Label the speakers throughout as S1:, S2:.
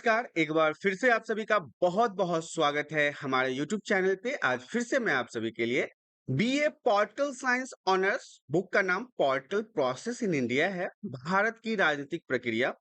S1: नमस्कार, एक बार फिर से आप सभी का बहुत-बहुत स्वागत है हमारे यूट्यूब चैनल पे। आज फिर से मैं आप सभी के लिए BA political science honours book का नाम पॉलिटिकल प्रोसेस इन इंडिया है, भारत की राजनीतिक प्रक्रिया।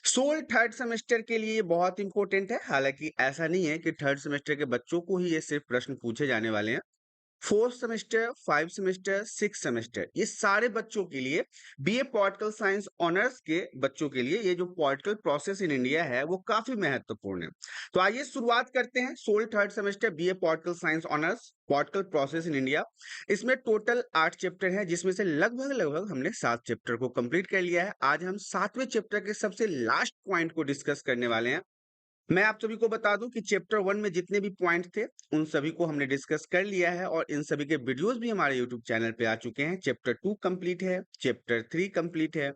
S1: सोल थर्ड सेमेस्टर के लिए ये बहुत इंपॉर्टेंट है। हालाँकि ऐसा नहीं है कि थर्ड सेमेस्टर के बच्चों को ही ये सिर्फ प्रश्न पूछे जाने वाले हैं। 4th सेमेस्टर, 5 सेमेस्टर, 6 सेमेस्टर ये सारे बच्चों के लिए बीए पॉलिटिकल साइंस ऑनर्स के बच्चों के लिए ये जो पॉलिटिकल प्रोसेस इन इंडिया है वो काफी महत्वपूर्ण है। तो आइए शुरुआत करते हैं। SOL third semester BA political science honours political process in India. इसमें टोटल 8 चैप्टर हैं जिसमें से लगभग हमने 7 चैप्टर को कंप्लीट कर लिया है। आज हम 7वें चैप्टर के सबसे लास्ट पॉइंट को डिस्कस करने वाले हैं। मैं आप सभी को बता दूं कि चैप्टर 1 में जितने भी पॉइंट थे उन सभी को हमने डिस्कस कर लिया है और इन सभी के वीडियोस भी हमारे यूट्यूब चैनल पे आ चुके हैं। चैप्टर 2 कंप्लीट है, चैप्टर 3 कंप्लीट है,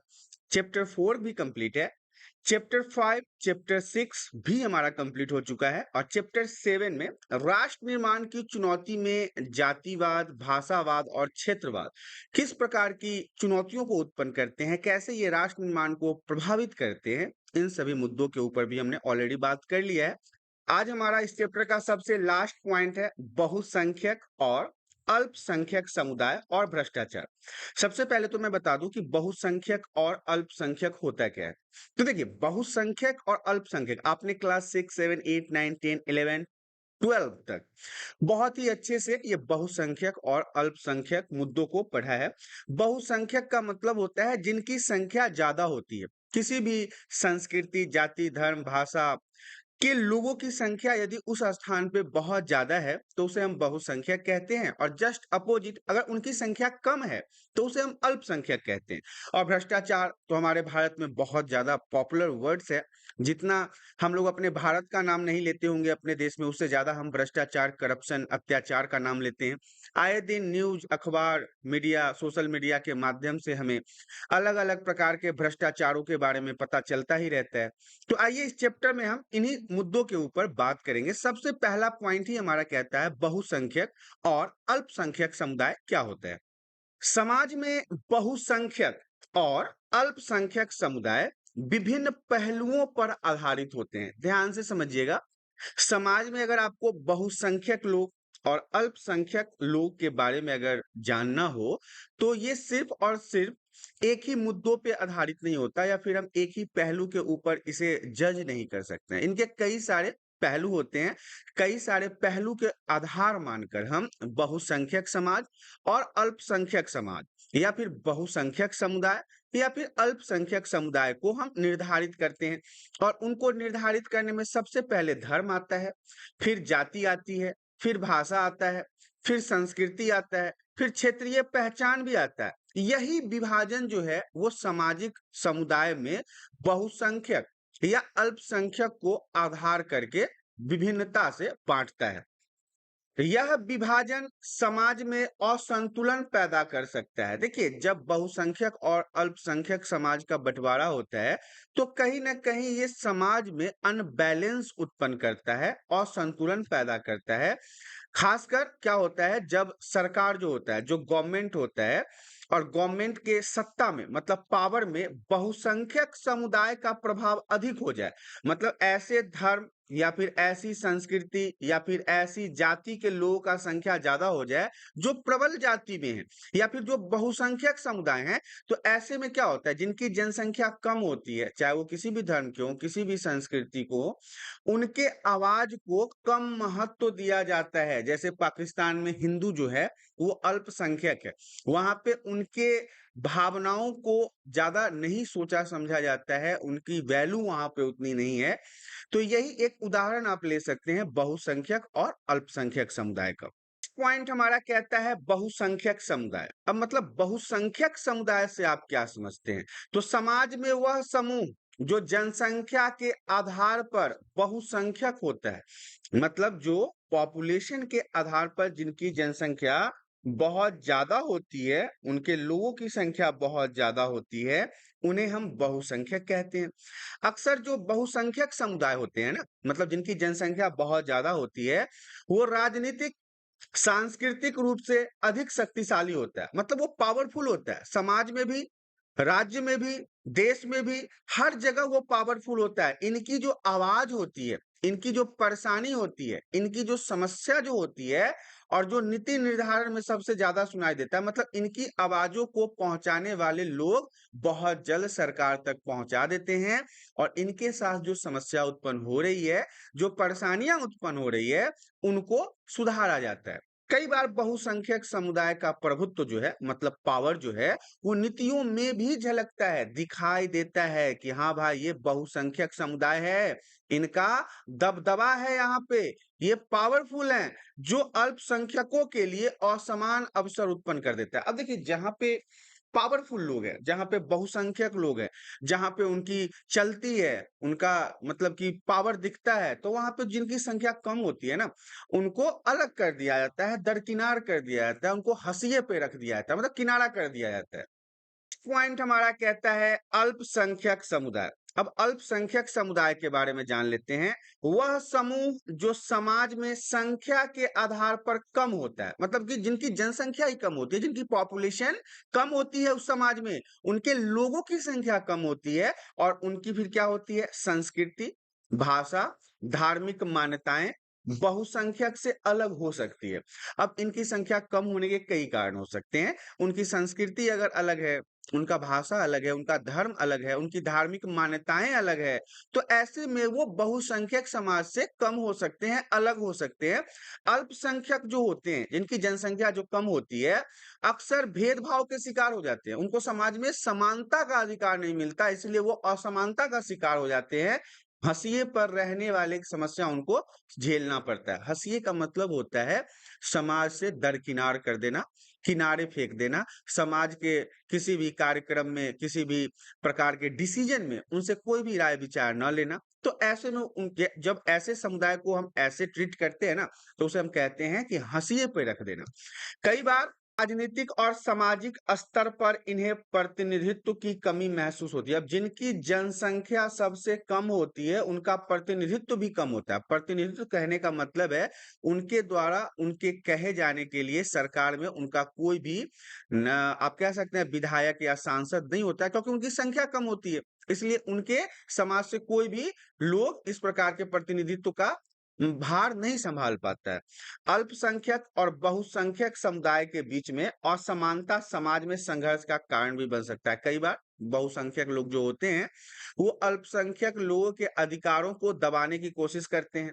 S1: चैप्टर 4 भी कंप्लीट है, चैप्टर 5, चैप्टर 6 भी हमारा कंप्लीट हो चुका है और चैप्टर 7 में राष्ट्र निर्माण की चुनौती में जातिवाद, भाषावाद और क्षेत्रवाद किस प्रकार की चुनौतियों को उत्पन्न करते हैं, कैसे ये राष्ट्र निर्माण को प्रभावित करते हैं, इन सभी मुद्दों के ऊपर भी हमने ऑलरेडी बात कर लिया है। आज हमारा इस चैप्टर का सबसे लास्ट पॉइंट है बहुसंख्यक और अल्पसंख्यक समुदाय और भ्रष्टाचार। सबसे पहले तो मैं बता दूं कि बहुसंख्यक और अल्पसंख्यक होता क्या है। तो देखिए, बहुसंख्यक और अल्पसंख्यक आपने क्लास 6, 7, 8, 9, 10, 11, 12 तक बहुत ही अच्छे से ये बहुसंख्यक और अल्पसंख्यक मुद्दों को पढ़ा है। बहुसंख्यक का मतलब होता है जिनकी संख्या ज्यादा होती है। किसी भी संस्कृति, जाति, धर्म, भाषा कि लोगों की संख्या यदि उस स्थान पे बहुत ज्यादा है तो उसे हम बहुसंख्यक कहते हैं और जस्ट अपोजिट अगर उनकी संख्या कम है तो उसे हम अल्पसंख्यक कहते हैं। और भ्रष्टाचार तो हमारे भारत में बहुत ज्यादा पॉपुलर वर्ड्स है। जितना हम लोग अपने भारत का नाम नहीं लेते होंगे अपने देश में, उससे ज्यादा हम भ्रष्टाचार, करप्शन, अत्याचार का नाम लेते हैं। आए दिन न्यूज, अखबार, मीडिया, सोशल मीडिया के माध्यम से हमें अलग अलग प्रकार के भ्रष्टाचारों के बारे में पता चलता ही रहता है। तो आइए इस चैप्टर में हम इन्हीं मुद्दों के ऊपर बात करेंगे। सबसे पहला पॉइंट ही हमारा कहता है बहुसंख्यक और अल्पसंख्यक समुदाय क्या होता है। समाज में बहुसंख्यक और अल्पसंख्यक समुदाय विभिन्न पहलुओं पर आधारित होते हैं। ध्यान से समझिएगा, समाज में अगर आपको बहुसंख्यक लोग और अल्पसंख्यक लोग के बारे में अगर जानना हो तो ये सिर्फ और सिर्फ एक ही मुद्दों पे आधारित नहीं होता या फिर हम एक ही पहलू के ऊपर इसे जज नहीं कर सकते हैं। इनके कई सारे पहलू होते हैं। कई सारे पहलू के आधार मानकर हम बहुसंख्यक समाज और अल्पसंख्यक समाज या फिर बहुसंख्यक समुदाय या फिर अल्पसंख्यक समुदाय को हम निर्धारित करते हैं। और उनको निर्धारित करने में सबसे पहले धर्म आता है, फिर जाति आती है, फिर भाषा आता है, फिर संस्कृति आता है, फिर क्षेत्रीय पहचान भी आता है। यही विभाजन जो है वो सामाजिक समुदाय में बहुसंख्यक या अल्पसंख्यक को आधार करके विभिन्नता से बांटता है। यह विभाजन समाज में असंतुलन पैदा कर सकता है। देखिए, जब बहुसंख्यक और अल्पसंख्यक समाज का बंटवारा होता है तो कहीं ना कहीं ये समाज में अनबैलेंस उत्पन्न करता है, असंतुलन पैदा करता है। खासकर क्या होता है जब सरकार जो होता है, जो गवर्नमेंट होता है और गवर्नमेंट के सत्ता में मतलब पावर में बहुसंख्यक समुदाय का प्रभाव अधिक हो जाए। मतलब ऐसे धर्म या फिर ऐसी संस्कृति या फिर ऐसी जाति के लोगों का संख्या ज्यादा हो जाए जो प्रबल जाति में है या फिर जो बहुसंख्यक समुदाय हैं। तो ऐसे में क्या होता है, जिनकी जनसंख्या कम होती है, चाहे वो किसी भी धर्म के हो, किसी भी संस्कृति को हो, उनके आवाज को कम महत्व दिया जाता है। जैसे पाकिस्तान में हिंदू जो है वो अल्पसंख्यक है, वहां पे उनके भावनाओं को ज्यादा नहीं सोचा समझा जाता है, उनकी वैल्यू वहां पे उतनी नहीं है। तो यही एक उदाहरण आप ले सकते हैं बहुसंख्यक और अल्पसंख्यक समुदाय का। पॉइंट हमारा कहता है बहुसंख्यक समुदाय। अब मतलब बहुसंख्यक समुदाय से आप क्या समझते हैं? तो समाज में वह समूह जो जनसंख्या के आधार पर बहुसंख्यक होता है, मतलब जो पॉपुलेशन के आधार पर जिनकी जनसंख्या बहुत ज्यादा होती है, उनके लोगों की संख्या बहुत ज्यादा होती है, उन्हें हम बहुसंख्यक कहते हैं। अक्सर जो बहुसंख्यक समुदाय होते हैं ना, मतलब जिनकी जनसंख्या बहुत ज्यादा होती है, वो राजनीतिक, सांस्कृतिक रूप से अधिक शक्तिशाली होता है। मतलब वो पावरफुल होता है समाज में भी राज्य में भी, देश में भी, हर जगह वो पावरफुल होता है। इनकी जो आवाज़ होती है, इनकी जो परेशानी होती है, इनकी जो समस्या जो होती है और जो नीति निर्धारण में सबसे ज़्यादा सुनाई देता है, मतलब इनकी आवाज़ों को पहुँचाने वाले लोग बहुत जल्द सरकार तक पहुँचा देते हैं और इनके साथ जो समस्या उत्पन्न हो रही है, जो परेशानियाँ उत्पन्न हो रही है, उनको सुधारा जाता है। कई बार बहुसंख्यक समुदाय का प्रभुत्व जो है, मतलब पावर जो है, वो नीतियों में भी झलकता है, दिखाई देता है कि हाँ भाई ये बहुसंख्यक समुदाय है, इनका दबदबा है यहाँ पे, ये पावरफुल हैं, जो अल्पसंख्यकों के लिए असमान अवसर उत्पन्न कर देता है। अब देखिए जहाँ पे पावरफुल लोग हैं, जहाँ पे बहुसंख्यक लोग हैं, जहाँ पे उनकी चलती है, उनका मतलब कि पावर दिखता है, तो वहाँ पे जिनकी संख्या कम होती है ना, उनको अलग कर दिया जाता है, दरकिनार कर दिया जाता है, उनको हाशिए पे रख दिया जाता है, मतलब किनारा कर दिया जाता है। पॉइंट हमारा कहता है अल्पसंख्यक समुदाय। अब अल्पसंख्यक समुदाय के बारे में जान लेते हैं। वह समूह जो समाज में संख्या के आधार पर कम होता है, मतलब कि जिनकी जनसंख्या ही कम होती है, जिनकी पॉपुलेशन कम होती है उस समाज में, उनके लोगों की संख्या कम होती है और उनकी फिर क्या होती है, संस्कृति, भाषा, धार्मिक मान्यताएं बहुसंख्यक से अलग हो सकती है। अब इनकी संख्या कम होने के कई कारण हो सकते हैं। उनकी संस्कृति अगर अलग है, उनका भाषा अलग है, उनका धर्म अलग है, उनकी धार्मिक मान्यताएं अलग है, तो ऐसे में वो बहुसंख्यक समाज से कम हो सकते हैं, अलग हो सकते हैं। अल्पसंख्यक जो होते हैं, जिनकी जनसंख्या जो कम होती है, अक्सर भेदभाव के शिकार हो जाते हैं। उनको समाज में समानता का अधिकार नहीं मिलता, इसलिए वो असमानता का शिकार हो जाते हैं। हंसिए पर रहने वाले की समस्या उनको झेलना पड़ता है। हंसिए का मतलब होता है समाज से दरकिनार कर देना, किनारे फेंक देना, समाज के किसी भी कार्यक्रम में, किसी भी प्रकार के डिसीजन में उनसे कोई भी राय विचार न लेना। तो ऐसे में उनके जब ऐसे समुदाय को हम ऐसे ट्रीट करते हैं ना, तो उसे हम कहते हैं कि हाशिए पे रख देना। कई बार राजनीतिक और सामाजिक स्तर पर इन्हें प्रतिनिधित्व की कमी महसूस होती है। अब जिनकी जनसंख्या सबसे कम होती है, उनका प्रतिनिधित्व भी कम होता है। प्रतिनिधित्व कहने का मतलब है उनके द्वारा उनके कहे जाने के लिए सरकार में उनका कोई भी न, आप कह सकते हैं विधायक या सांसद नहीं होता है, क्योंकि उनकी संख्या कम होती है। इसलिए उनके समाज से कोई भी लोग इस प्रकार के प्रतिनिधित्व का भार नहीं संभाल पाता है। अल्पसंख्यक और बहुसंख्यक समुदाय के बीच में असमानता समाज में संघर्ष का कारण भी बन सकता है। कई बार बहुसंख्यक लोग जो होते हैं, वो अल्पसंख्यक लोगों के अधिकारों को दबाने की कोशिश करते हैं।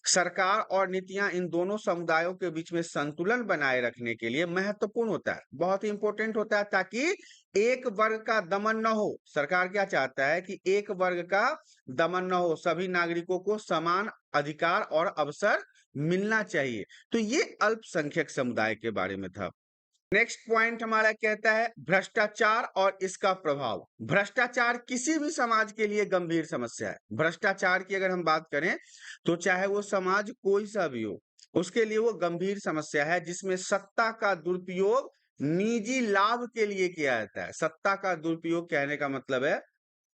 S1: सरकार और नीतियां इन दोनों समुदायों के बीच में संतुलन बनाए रखने के लिए महत्वपूर्ण होता है, बहुत ही इंपॉर्टेंट होता है, ताकि एक वर्ग का दमन न हो। सरकार क्या चाहता है कि एक वर्ग का दमन न हो, सभी नागरिकों को समान अधिकार और अवसर मिलना चाहिए। तो ये अल्पसंख्यक समुदाय के बारे में था। नेक्स्ट पॉइंट हमारा कहता है भ्रष्टाचार और इसका प्रभाव। भ्रष्टाचार किसी भी समाज के लिए गंभीर समस्या है। भ्रष्टाचार की अगर हम बात करें, तो चाहे वो समाज कोई सा भी हो, उसके लिए वो गंभीर समस्या है, जिसमें सत्ता का दुरुपयोग निजी लाभ के लिए किया जाता है। सत्ता का दुरुपयोग कहने का मतलब है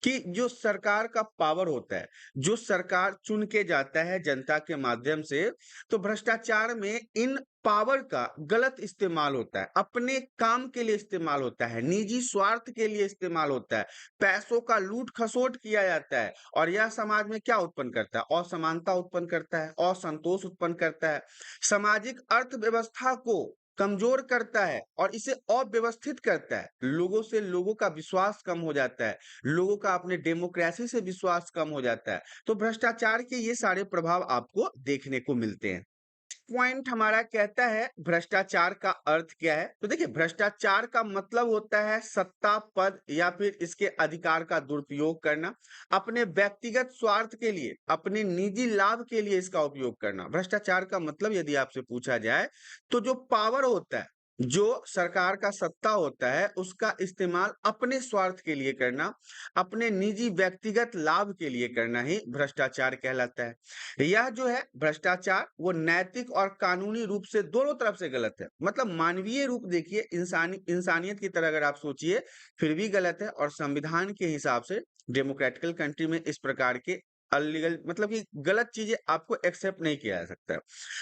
S1: कि जो सरकार का पावर होता है, जो सरकार चुन के जाता है जनता के माध्यम से, तो भ्रष्टाचार में इन पावर का गलत इस्तेमाल होता है, अपने काम के लिए इस्तेमाल होता है, निजी स्वार्थ के लिए इस्तेमाल होता है, पैसों का लूट-खसोट किया जाता है और यह समाज में क्या उत्पन्न करता है? असमानता उत्पन्न करता है, असंतोष उत्पन्न करता है, सामाजिक अर्थव्यवस्था को कमजोर करता है और इसे अव्यवस्थित करता है। लोगों से लोगों का विश्वास कम हो जाता है, लोगों का अपने डेमोक्रेसी से विश्वास कम हो जाता है। तो भ्रष्टाचार के ये सारे प्रभाव आपको देखने को मिलते हैं। पॉइंट हमारा कहता है भ्रष्टाचार का अर्थ क्या है? तो देखिए भ्रष्टाचार का मतलब होता है सत्ता, पद या फिर इसके अधिकार का दुरुपयोग करना, अपने व्यक्तिगत स्वार्थ के लिए, अपने निजी लाभ के लिए इसका उपयोग करना। भ्रष्टाचार का मतलब यदि आपसे पूछा जाए, तो जो पावर होता है, जो सरकार का सत्ता होता है, उसका इस्तेमाल अपने स्वार्थ के लिए करना, अपने निजी व्यक्तिगत लाभ के लिए करना ही भ्रष्टाचार कहलाता है। यह जो है भ्रष्टाचार, वो नैतिक और कानूनी रूप से दोनों तरफ से गलत है। मतलब मानवीय रूप देखिए, इंसानियत की तरह अगर आप सोचिए, फिर भी गलत है और संविधान के हिसाब से डेमोक्रेटिकल कंट्री में इस प्रकार के अनलीगल मतलब कि गलत चीजें आपको एक्सेप्ट नहीं किया जा सकता है।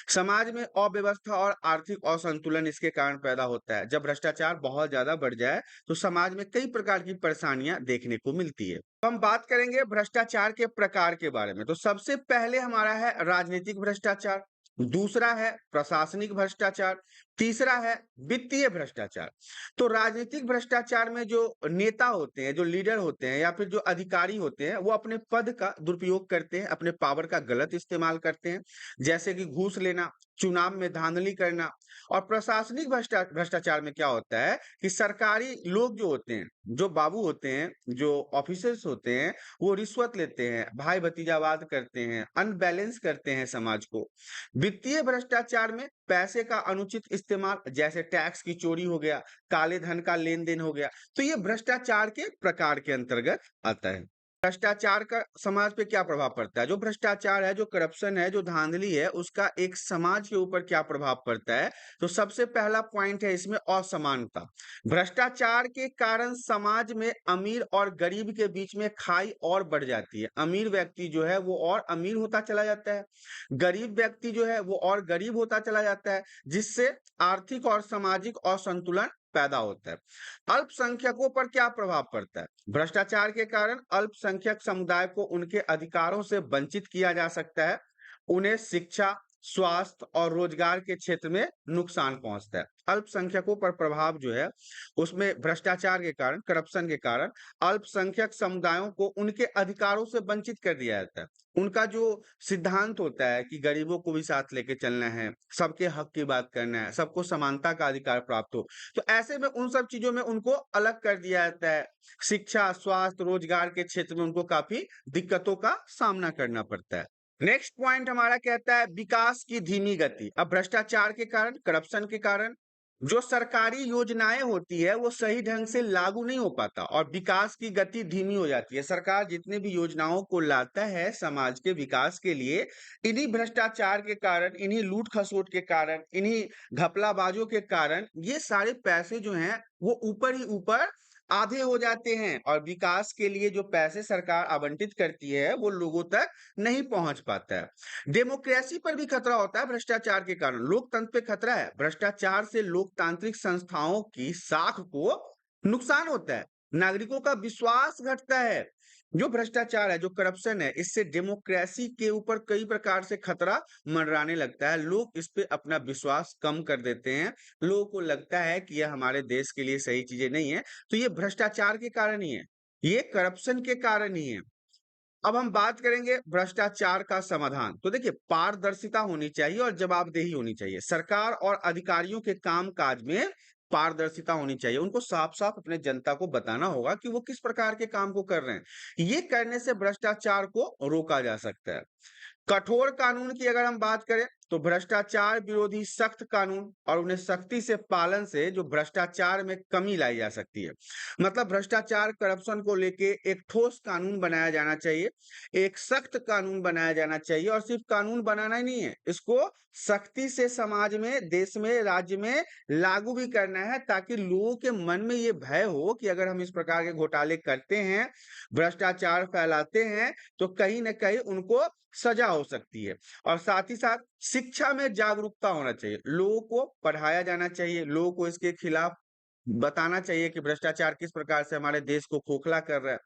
S1: समाज में अव्यवस्था और आर्थिक असंतुलन इसके कारण पैदा होता है। जब भ्रष्टाचार बहुत ज्यादा बढ़ जाए तो समाज में कई प्रकार की परेशानियां देखने को मिलती है। तो हम बात करेंगे भ्रष्टाचार के प्रकार के बारे में। तो सबसे पहले हमारा है राजनीतिक भ्रष्टाचार, दूसरा है प्रशासनिक भ्रष्टाचार, तीसरा है वित्तीय भ्रष्टाचार। तो राजनीतिक भ्रष्टाचार में जो नेता होते हैं, जो लीडर होते हैं या फिर जो अधिकारी होते हैं, वो अपने पद का दुरुपयोग करते हैं, अपने पावर का गलत इस्तेमाल करते हैं, जैसे कि घूस लेना, चुनाव में धांधली करना। और प्रशासनिक भ्रष्टाचार में क्या होता है कि सरकारी लोग जो होते हैं, जो बाबू होते हैं, जो ऑफिसर्स होते हैं, वो रिश्वत लेते हैं, भाई भतीजावाद करते हैं, अनबैलेंस करते हैं समाज को। वित्तीय भ्रष्टाचार में पैसे का अनुचित इस्तेमाल, जैसे टैक्स की चोरी हो गया, काले धन का लेन देन हो गया, तो ये भ्रष्टाचार के प्रकार के अंतर्गत आता है। भ्रष्टाचार का समाज पे क्या प्रभाव पड़ता है? जो भ्रष्टाचार है, जो करप्शन है, जो धांधली है, उसका एक समाज के ऊपर क्या प्रभाव पड़ता है? तो सबसे पहला पॉइंट है इसमें असमानता। भ्रष्टाचार के कारण समाज में अमीर और गरीब के बीच में खाई और बढ़ जाती है। अमीर व्यक्ति जो है वो और अमीर होता चला जाता है, गरीब व्यक्ति जो है वो और गरीब होता चला जाता है, जिससे आर्थिक और सामाजिक असंतुलन पैदा होता है। अल्पसंख्यकों पर क्या प्रभाव पड़ता है? भ्रष्टाचार के कारण अल्पसंख्यक समुदाय को उनके अधिकारों से वंचित किया जा सकता है। उन्हें शिक्षा, स्वास्थ्य और रोजगार के क्षेत्र में नुकसान पहुंचता है। अल्पसंख्यकों पर प्रभाव जो है उसमें भ्रष्टाचार के कारण, करप्शन के कारण अल्पसंख्यक समुदायों को उनके अधिकारों से वंचित कर दिया जाता है। उनका जो सिद्धांत होता है कि गरीबों को भी साथ लेके चलना है, सबके हक की बात करना है, सबको समानता का अधिकार प्राप्त हो, तो ऐसे में उन सब चीजों में उनको अलग कर दिया जाता है। शिक्षा, स्वास्थ्य, रोजगार के क्षेत्र में उनको काफी दिक्कतों का सामना करना पड़ता है। नेक्स्ट पॉइंट हमारा कहता है विकास की धीमी गति। अब भ्रष्टाचार के कारण, करप्शन के कारण जो सरकारी योजनाएं होती है वो सही ढंग से लागू नहीं हो पाता और विकास की गति धीमी हो जाती है। सरकार जितने भी योजनाओं को लाता है समाज के विकास के लिए, इन्हीं भ्रष्टाचार के कारण, इन्हीं लूट खसोट के कारण, इन्हीं घपलाबाजों के कारण ये सारे पैसे जो हैं वो ऊपर ही ऊपर आधे हो जाते हैं और विकास के लिए जो पैसे सरकार आवंटित करती है वो लोगों तक नहीं पहुंच पाता है। डेमोक्रेसी पर भी खतरा होता है भ्रष्टाचार के कारण। लोकतंत्र पे खतरा है। भ्रष्टाचार से लोकतांत्रिक संस्थाओं की साख को नुकसान होता है, नागरिकों का विश्वास घटता है। जो भ्रष्टाचार है, जो करप्शन है, इससे डेमोक्रेसी के ऊपर कई प्रकार से खतरा मंडराने लगता है। लोग इस पे अपना विश्वास कम कर देते हैं। लोगों को लगता है कि यह हमारे देश के लिए सही चीजें नहीं है, तो ये भ्रष्टाचार के कारण ही है, ये करप्शन के कारण ही है। अब हम बात करेंगे भ्रष्टाचार का समाधान। तो देखिए, पारदर्शिता होनी चाहिए और जवाबदेही होनी चाहिए। सरकार और अधिकारियों के कामकाज में पारदर्शिता होनी चाहिए। उनको साफ-साफ अपने जनता को बताना होगा कि वो किस प्रकार के काम को कर रहे हैं। ये करने से भ्रष्टाचार को रोका जा सकता है। कठोर कानून की अगर हम बात करें तो भ्रष्टाचार विरोधी सख्त कानून और उन्हें सख्ती से पालन से जो भ्रष्टाचार में कमी लाई जा सकती है। मतलब भ्रष्टाचार, करप्शन को लेके एक ठोस कानून बनाया जाना चाहिए, एक सख्त कानून बनाया जाना चाहिए और सिर्फ कानून बनाना ही नहीं है, इसको सख्ती से समाज में, देश में, राज्य में लागू भी करना है, ताकि लोगों के मन में ये भय हो कि अगर हम इस प्रकार के घोटाले करते हैं, भ्रष्टाचार फैलाते हैं, तो कहीं न कहीं उनको सजा हो सकती है। और साथ ही साथ शिक्षा में जागरूकता होना चाहिए। लोगों को पढ़ाया जाना चाहिए, लोगों को इसके खिलाफ बताना चाहिए कि भ्रष्टाचार किस प्रकार से हमारे देश को खोखला कर रहा है।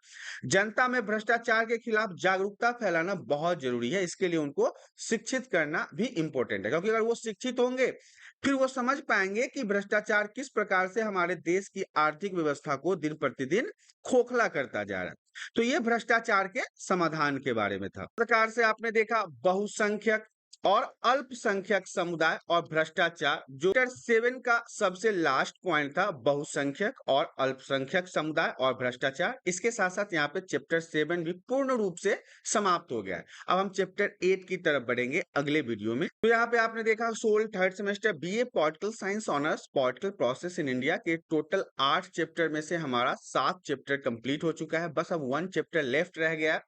S1: जनता में भ्रष्टाचार के खिलाफ जागरूकता फैलाना बहुत ज़रूरी है। इसके लिए उनको शिक्षित करना भी इम्पोर्टेंट है, क्योंकि अगर वो शिक्षित होंगे, फिर वो समझ पाएँगे कि भ्रष्टाचार किस प्रकार से हमारे देश की आर्थिक व्यवस्था को दिन-प्रतिदिन खोखला करता जा रहा है। तो ये भ्रष्टाचार के समाधान के बारे में था। इस प्रकार से आपने देखा बहुसंख्यक और अल्पसंख्यक समुदाय और भ्रष्टाचार। जो चैप्टर 7 का सबसे लास्ट पॉइंट था, बहुसंख्यक और अल्पसंख्यक समुदाय और भ्रष्टाचार। इसके साथ साथ यहाँ पे चैप्टर 7 भी पूर्ण रूप से समाप्त हो गया है। अब हम चैप्टर 8 की तरफ बढ़ेंगे अगले वीडियो में। तो यहाँ पे आपने देखा SOL third semester BA political science honours political process in India के टोटल 8 चैप्टर में से हमारा 7 चैप्टर कंप्लीट हो चुका है। बस अब 1 चैप्टर लेफ्ट रह गया है।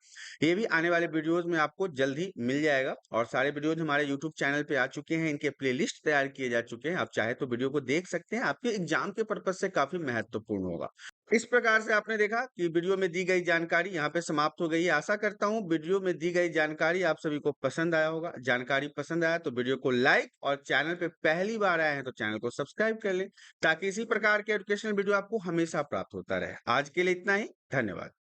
S1: ये भी आने वाले वीडियोज में आपको जल्द ही मिल जाएगा और सारे वीडियो वीडियोज़ हमारे यूट्यूब चैनल पे आ चुके हैं, इनके प्लेलिस्ट तैयार किए जा चुके हैं। आप चाहे तो वीडियो को देख सकते हैं, आपके एग्ज़ाम के पर्पज़ से काफ़ी महत्वपूर्ण होगा। इस प्रकार से आपने देखा कि वीडियो में दी गई जानकारी यहाँ पे समाप्त हो गई है। आशा करता हूँ वीडियो में दी गई जानकारी आप सभी को पसंद आया होगा। जानकारी पसंद आया तो वीडियो को लाइक और चैनल पे पहली बार आए हैं तो चैनल को सब्सक्राइब कर लें, ताकि इसी प्रकार के एजुकेशनल वीडियो आपको हमेशा प्राप्त होता रहे। आज के लिए इतना ही, धन्यवाद।